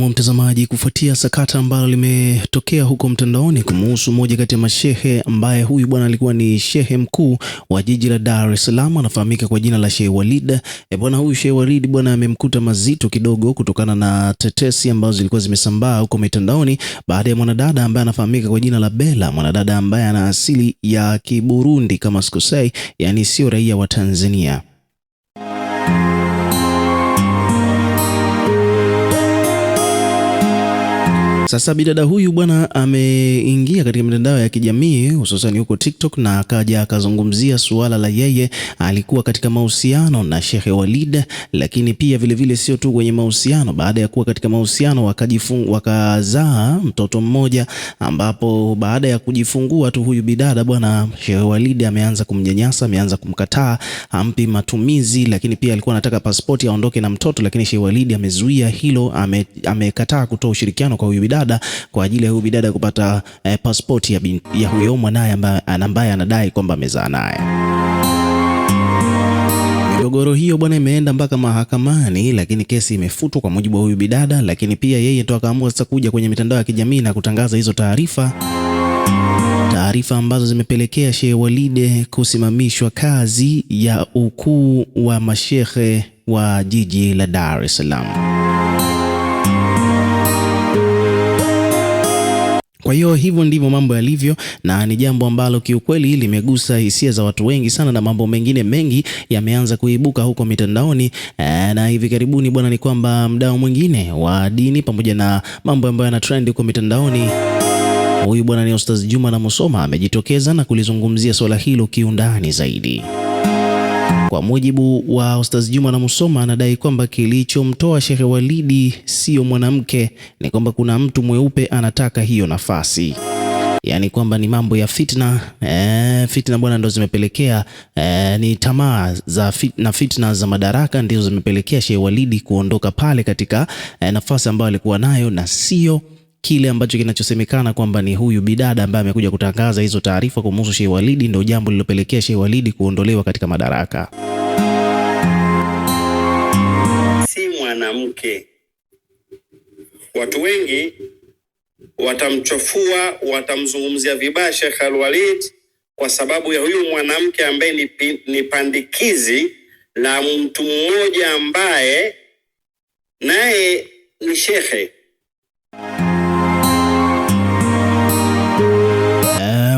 Na mtazamaji, kufuatia sakata ambalo limetokea huko mtandaoni kumuhusu moja kati ya mashehe ambaye huyu bwana alikuwa ni shehe mkuu wa jiji la Dar es Salaam, anafahamika kwa jina la Sheikh Walid. Bwana huyu Sheikh Walid bwana amemkuta mazito kidogo kutokana na tetesi ambazo zilikuwa zimesambaa huko mitandaoni baada ya mwanadada ambaye anafahamika kwa jina la Bella, mwanadada ambaye ana asili ya Kiburundi kama sikosei, yani sio raia wa Tanzania. Sasa bidada huyu bwana ameingia katika mitandao ya kijamii hususan huko TikTok na akaja akazungumzia suala la yeye alikuwa katika mahusiano na Sheikh Walid, lakini pia vile sio tu kwenye mahusiano. Baada ya kuwa katika mahusiano wakazaa mtoto mmoja, ambapo baada ya kujifungua tu huyu bidada bwana Sheikh Walid ameanza kumnyanyasa, ameanza kumkataa, hampi matumizi, lakini pia alikuwa anataka pasipoti aondoke na mtoto, lakini Sheikh Walid amezuia hilo, amekataa kutoa ushirikiano kwa huyu bidada kwa ajili ya huyu bidada kupata pasipoti ya huyo mwanae ambaye anadai kwamba amezaa naye. Migogoro hiyo bwana imeenda mpaka mahakamani, lakini kesi imefutwa kwa mujibu wa huyu bidada, lakini pia yeye ndo akaamua sasa kuja kwenye mitandao ya kijamii na kutangaza hizo taarifa ambazo zimepelekea Sheikh Walid kusimamishwa kazi ya ukuu wa mashehe wa jiji la Dar es Salaam. Kwa hiyo hivyo ndivyo mambo yalivyo, na ni jambo ambalo kiukweli limegusa hisia za watu wengi sana, na mambo mengine mengi yameanza kuibuka huko mitandaoni. Na hivi karibuni bwana ni kwamba mdau mwingine wa dini pamoja na mambo ambayo yana trend huko mitandaoni, huyu bwana ni Ustaz Juma na Musoma, amejitokeza na kulizungumzia swala hilo kiundani zaidi. Kwa mujibu wa Ustaz Juma na Musoma, anadai kwamba kilichomtoa Sheikh Walid sio mwanamke, ni kwamba kuna mtu mweupe anataka hiyo nafasi. Yaani kwamba ni mambo ya fitna, fitna bwana ndo zimepelekea, ni tamaa za fitna za madaraka ndizo zimepelekea Sheikh Walid kuondoka pale katika nafasi ambayo alikuwa nayo, na sio kile ambacho kinachosemekana kwamba ni huyu bidada ambaye amekuja kutangaza hizo taarifa kumhusu Sheikh Walid ndio jambo lililopelekea Sheikh Walid kuondolewa katika madaraka. Si mwanamke. Watu wengi watamchofua, watamzungumzia vibaya Sheikh Walid kwa sababu ya huyu mwanamke ambaye ni pandikizi la mtu mmoja ambaye naye ni shekhe.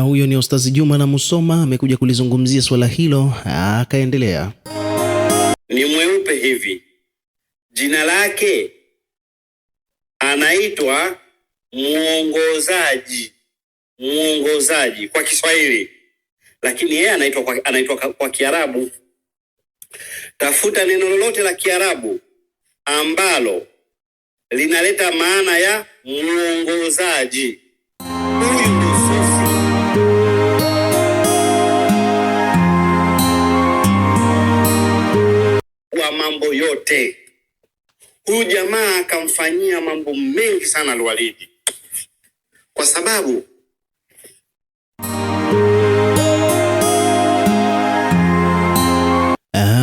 Huyo ni Ustaz Juma na Musoma, amekuja kulizungumzia swala hilo, akaendelea. Ni mweupe hivi. Jina lake anaitwa muongozaji kwa Kiswahili, lakini yeye anaitwa kwa Kiarabu. Tafuta neno lolote la Kiarabu ambalo linaleta maana ya muongozaji. Wa mambo yote. Huyu jamaa akamfanyia mambo mengi sana Al-Walid, kwa sababu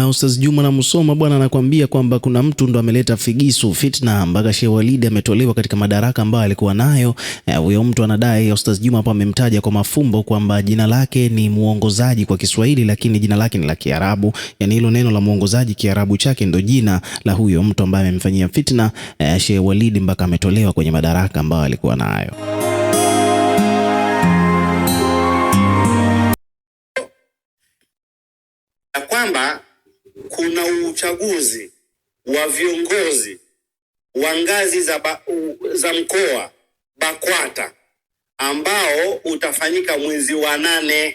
Ustaz Juma na Musoma bwana anakuambia kwamba kuna mtu ndo ameleta figisu fitna mpaka Sheikh Walid ametolewa katika madaraka ambayo alikuwa nayo. Huyo mtu anadai, Ustaz Juma hapa amemtaja kwa mafumbo kwamba jina lake ni muongozaji kwa Kiswahili, lakini jina lake ni la Kiarabu. Yani hilo neno la muongozaji Kiarabu chake ndo jina la huyo mtu ambaye amemfanyia fitna Sheikh Walid mpaka ametolewa kwenye madaraka ambayo alikuwa nayo. Kwamba kuna uchaguzi wa viongozi wa ngazi za mkoa BAKWATA ambao utafanyika mwezi wa 8,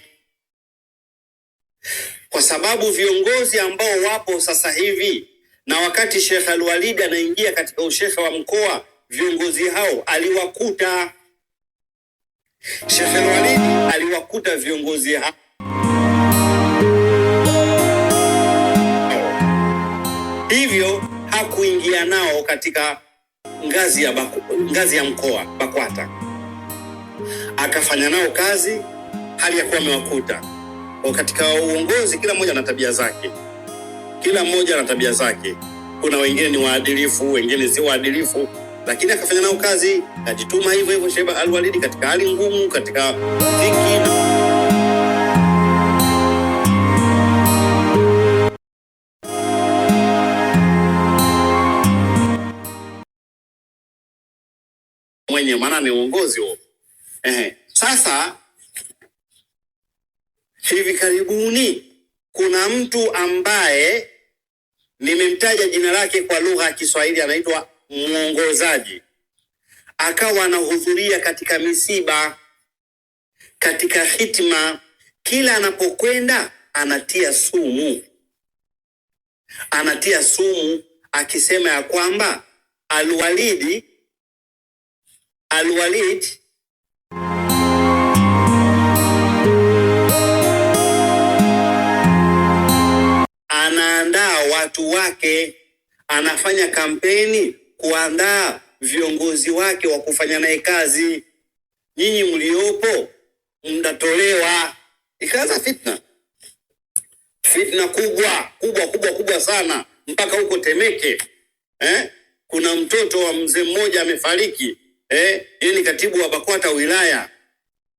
kwa sababu viongozi ambao wapo sasa hivi na wakati Sheikh Al-Walid anaingia katika ushehe wa mkoa, viongozi hao aliwakuta Sheikh Al-Walid aliwakuta viongozi hao. Hivyo hakuingia nao katika ngazi ya mkoa BAKWATA, akafanya nao kazi hali ya kuwa amewakuta. Katika uongozi kila mmoja ana tabia zake, kuna wengine ni waadilifu, wengine si waadilifu, lakini akafanya nao kazi, akajituma hivyo hivyo Sheikh Al-Walid katika hali ngumu, katika dhiki. Mwenye maana ni uongozi huo. Sasa hivi karibuni kuna mtu ambaye nimemtaja jina lake kwa lugha ya Kiswahili, anaitwa mwongozaji, akawa anahudhuria katika misiba, katika hitima, kila anapokwenda anatia sumu akisema ya kwamba Al-Walid anaandaa watu wake, anafanya kampeni kuandaa viongozi wake wa kufanya naye kazi. Nyinyi mliopo mtatolewa. Ikaanza fitna kubwa sana, mpaka huko Temeke. Kuna mtoto wa mzee mmoja amefariki. Yeye ni katibu wa BAKWATA wilaya,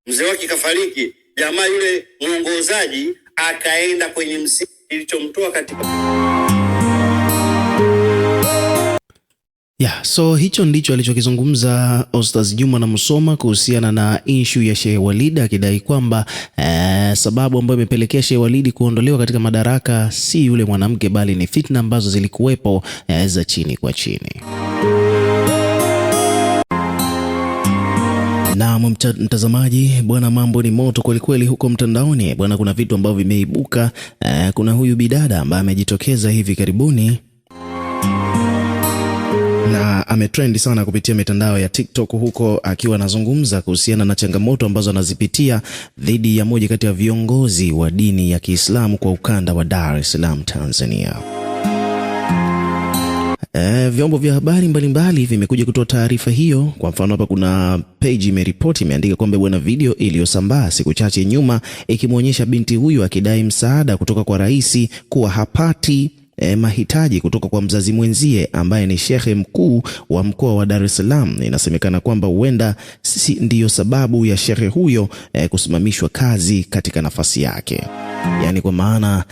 mzee wake kafariki. Jamaa yule mwongozaji akaenda kwenye msiba kilichomtoa katika So hicho ndicho alichokizungumza Ostaz Juma na Musoma kuhusiana na issue ya Sheikh Walid, akidai kwamba sababu ambayo imepelekea Sheikh Walid kuondolewa katika madaraka si yule mwanamke, bali ni fitna ambazo zilikuwepo za chini kwa chini. Na mtazamaji bwana, mambo ni moto kweli kweli huko mtandaoni bwana. Kuna vitu ambavyo vimeibuka. Kuna huyu bidada ambaye amejitokeza hivi karibuni na ametrend sana kupitia mitandao ya TikTok huko, akiwa anazungumza kuhusiana na changamoto ambazo anazipitia dhidi ya moja kati ya viongozi wa dini ya Kiislamu kwa ukanda wa Dar es Salaam, Tanzania. Vyombo vya habari mbalimbali vimekuja kutoa taarifa hiyo. Kwa mfano hapa kuna page imeripoti, imeandika kwamba bwana, video iliyosambaa siku chache nyuma ikimwonyesha binti huyu akidai msaada kutoka kwa rais kuwa hapati mahitaji kutoka kwa mzazi mwenzie ambaye ni shekhe mkuu wa mkoa wa Dar es Salaam. Inasemekana kwamba huenda ndiyo sababu ya shekhe huyo kusimamishwa kazi katika nafasi yake. Yani kwa maana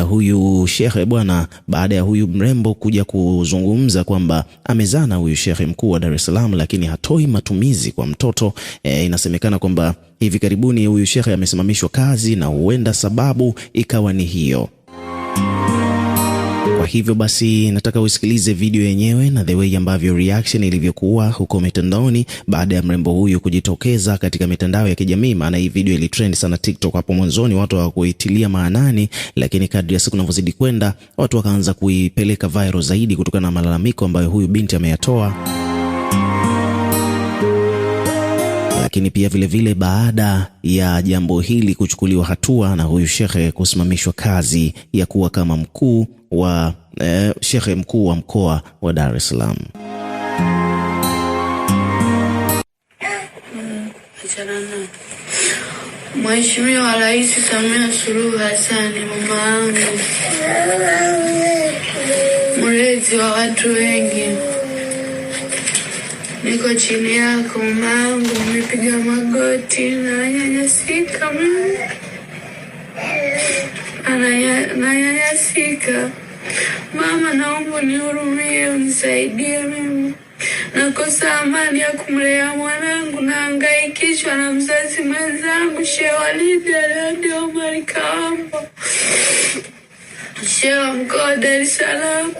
huyu shekhe bwana, baada ya huyu mrembo kuja kuzungumza kwamba amezana huyu shekhe mkuu wa Dar es Salaam, lakini hatoi matumizi kwa mtoto, inasemekana kwamba hivi karibuni huyu shekhe amesimamishwa kazi na huenda sababu ikawa ni hiyo. Kwa hivyo basi nataka usikilize video yenyewe na the way ambavyo reaction ilivyokuwa huko mitandaoni baada ya mrembo huyu kujitokeza katika mitandao ya kijamii. Maana hii video ilitrend sana TikTok hapo mwanzoni, watu hawakuitilia maanani, lakini kadri ya siku zinavyozidi kwenda watu wakaanza kuipeleka viral zaidi kutokana na malalamiko ambayo huyu binti ameyatoa. Lakini pia vile baada ya jambo hili kuchukuliwa hatua na huyu shekhe kusimamishwa kazi ya kuwa kama mkuu wa shekhe mkuu wa mkoa wa Dar es Salaam. Mheshimiwa Rais Samia Suluhu Hassan, mama yangu, mlezi wa watu wengi, niko chini yako mama yangu, nimepiga magoti na nyanyasika nanyanyasika. Mama, naomba nihurumie, unisaidie. Mimi nakosa amani ya kumlea mwanangu, nahangaikishwa na mzazi mwenzangu Sheikh Walid Omar Kaamba, Sheikh wa mkoa wa Dar es Salaam.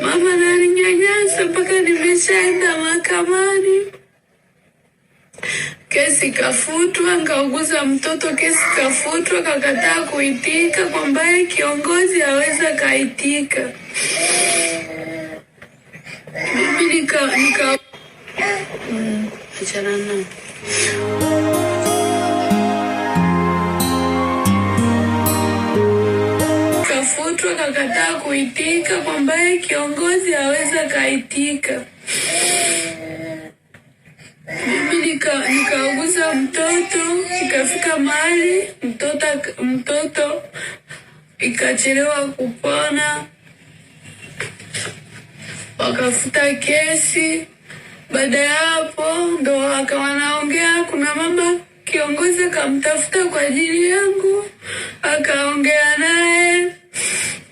Mama ananinyanyasa mpaka nimeshaenda mahakamani. Kesi kafutwa, ngauguza mtoto, kesi kafutwa, kakataa kuitika kwamba kiongozi haweza kaitika. Mimi achana na kafutwa, kakataa kuitika kwamba kiongozi haweza kaitika. Mimi nikauguza mtoto, ikafika mahali mtoto ikachelewa kupona. wakafuta kesi. Baada ya hapo ndo akawa naongea, kuna mama kiongozi akamtafuta kwa ajili yangu, akaongea naye,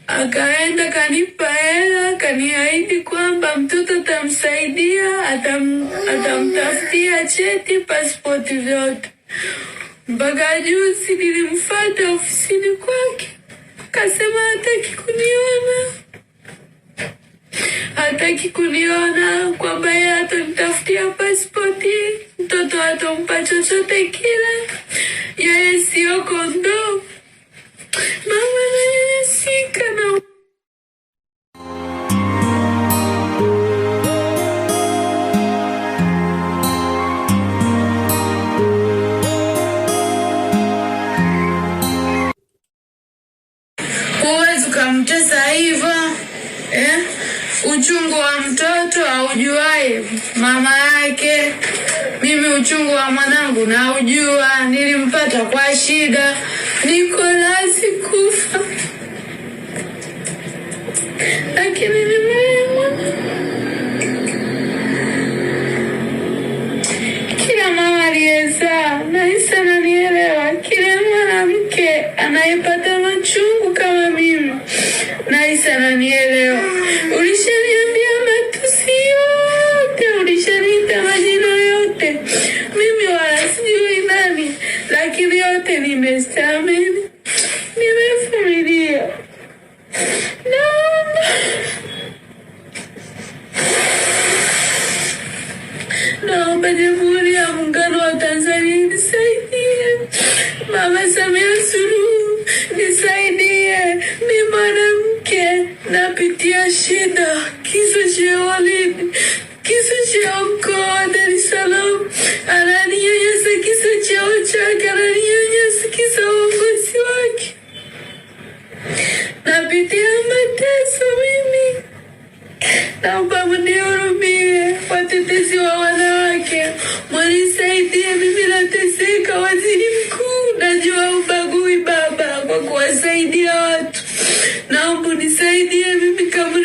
akaenda kanipa hela, kaniahidi kwamba mtoto tamsaidia, atamtafutia cheti, pasipoti vyote. Mpaka juzi nilimfuata ofisini kwake, akasema hataki kuniona, kwamba yeye atanitafutia pasipoti, mtoto atampa chochote kile, yeye sio kondoo. Mama nanyanyasika na huwezi ukamtesa hivyo, Uchungu wa mtoto aujuae mama yake. Mimi uchungu wa mwanangu na ujua, nilimpata kwa shida, niko lazi kufa, lakini ni mwema. Kila mama aliyezaa nahisi ananielewa, kila mwanamke anayepata machungu kama mimi nahisi ananielewa. Ulishaniambia matusi yote, ulishaniita majina yote, mimi wala sijui nani, lakini yote nimestamili, nimevumilia. Naomba Jamhuri ya Muungano wa Tanzania nisaidie. Mama Samia Suluhu nisaidie, ni mwanamke napitia shida, kisa cha Walidi, kisa cha mkoa wa Dar es Salaam, ananinyanyasa, kisa cha chake ananinyanyasa, kisa uongozi wake, napitia mateso mimi. Naomba mnihurumie, watetezi wa wanawake, mwanisaidie, mimi nateseka. Waziri Mkuu, najua ubagui baba kwa kuwasaidia watu, naomba nisaidie mimi kama